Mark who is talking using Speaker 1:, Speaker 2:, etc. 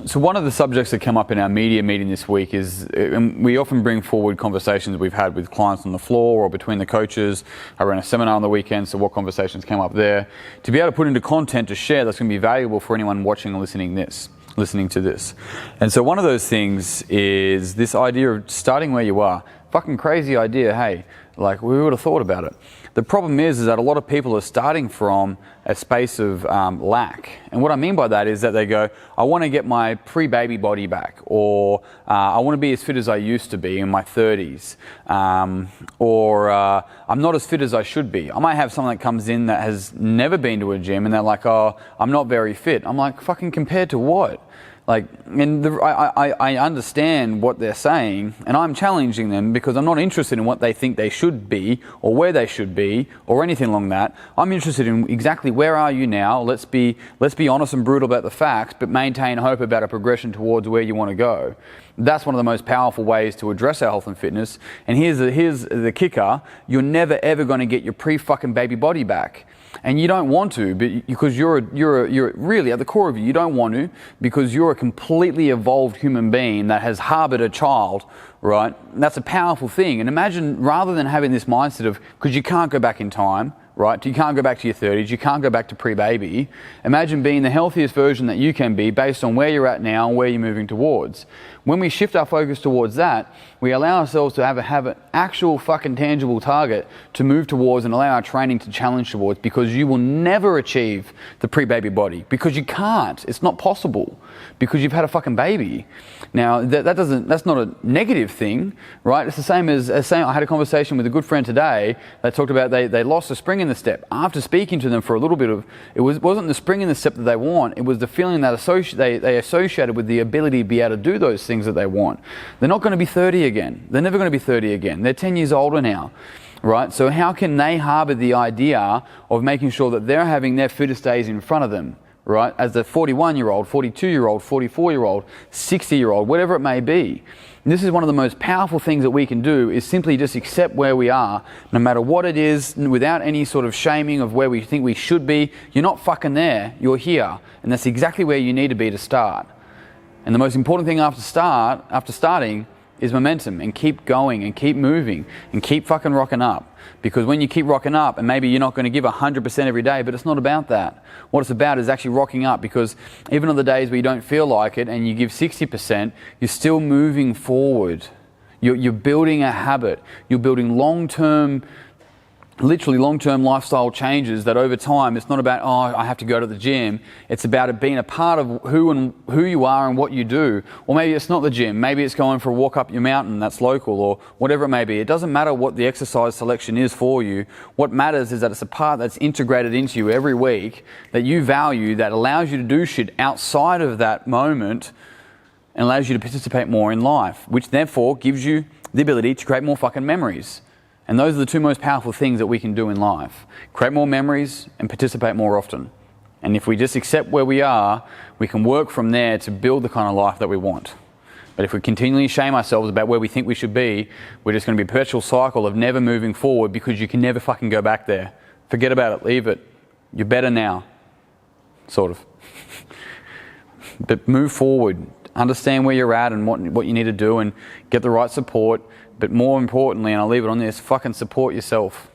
Speaker 1: So one of the subjects that came up in our media meeting this week is, we often bring forward conversations we've had with clients on the floor or between the coaches. I ran a seminar on the weekend, so what conversations came up there, to be able to put into content to share that's going to be valuable for anyone watching and listening to this. And so one of those things is this idea of starting where you are. Fucking crazy idea, hey, like we would have thought about it. The problem is that a lot of people are starting from a space of lack. And what I mean by that is that they go, I want to get my pre-baby body back, or I want to be as fit as I used to be in my 30s, or I'm not as fit as I should be. I might have someone that comes in that has never been to a gym and they're like, oh, I'm not very fit. I'm like, fucking compared to what? Like, and I understand what they're saying, and I'm challenging them because I'm not interested in what they think they should be or where they should be or anything along that. I'm interested in exactly where are you now. Let's be honest and brutal about the facts, but maintain hope about a progression towards where you want to go. That's one of the most powerful ways to address our health and fitness. And here's the kicker: you're never ever going to get your pre-fucking baby body back. And you don't want to, because you're really at the core of you don't want to, because you're a completely evolved human being that has harbored a child, right? And that's a powerful thing. And imagine, rather than having this mindset of, because you can't go back in time, right? You can't go back to your 30s, you can't go back to pre-baby. Imagine being the healthiest version that you can be based on where you're at now and where you're moving towards. When we shift our focus towards that, we allow ourselves to have an actual fucking tangible target to move towards and allow our training to challenge towards, because you will never achieve the pre-baby body, because you can't. It's not possible, because you've had a fucking baby. Now, that's not a negative thing, right? It's the same as saying, I had a conversation with a good friend today that talked about they lost a spring in the step. After speaking to them for a little bit wasn't the spring in the step that they want, it was the feeling that they associated with the ability to be able to do those things that they want. They're not going to be 30 again. They're never going to be 30 again. They're 10 years older now, right? So how can they harbor the idea of making sure that they're having their fittest days in front of them, right? As the 41-year-old, 42-year-old, 44-year-old, 60-year-old, whatever it may be. And this is one of the most powerful things that we can do, is simply just accept where we are, no matter what it is, without any sort of shaming of where we think we should be. You're not fucking there, you're here. And that's exactly where you need to be to start. And the most important thing after starting is momentum, and keep going and keep moving and keep fucking rocking up. Because when you keep rocking up, and maybe you're not going to give 100% every day, but it's not about that. What it's about is actually rocking up, because even on the days where you don't feel like it and you give 60%, you're still moving forward. You're building a habit. You're building literally long-term lifestyle changes that over time, it's not about, oh, I have to go to the gym. It's about it being a part of who you are and what you do. Or maybe it's not the gym. Maybe it's going for a walk up your mountain that's local, or whatever it may be. It doesn't matter what the exercise selection is for you. What matters is that it's a part that's integrated into you every week, that you value, that allows you to do shit outside of that moment and allows you to participate more in life, which therefore gives you the ability to create more fucking memories. And those are the two most powerful things that we can do in life. Create more memories and participate more often. And if we just accept where we are, we can work from there to build the kind of life that we want. But if we continually shame ourselves about where we think we should be, we're just going to be a perpetual cycle of never moving forward, because you can never fucking go back there. Forget about it, leave it. You're better now. Sort of. But move forward. Understand where you're at and what you need to do, and get the right support. But more importantly, and I'll leave it on this, fucking support yourself.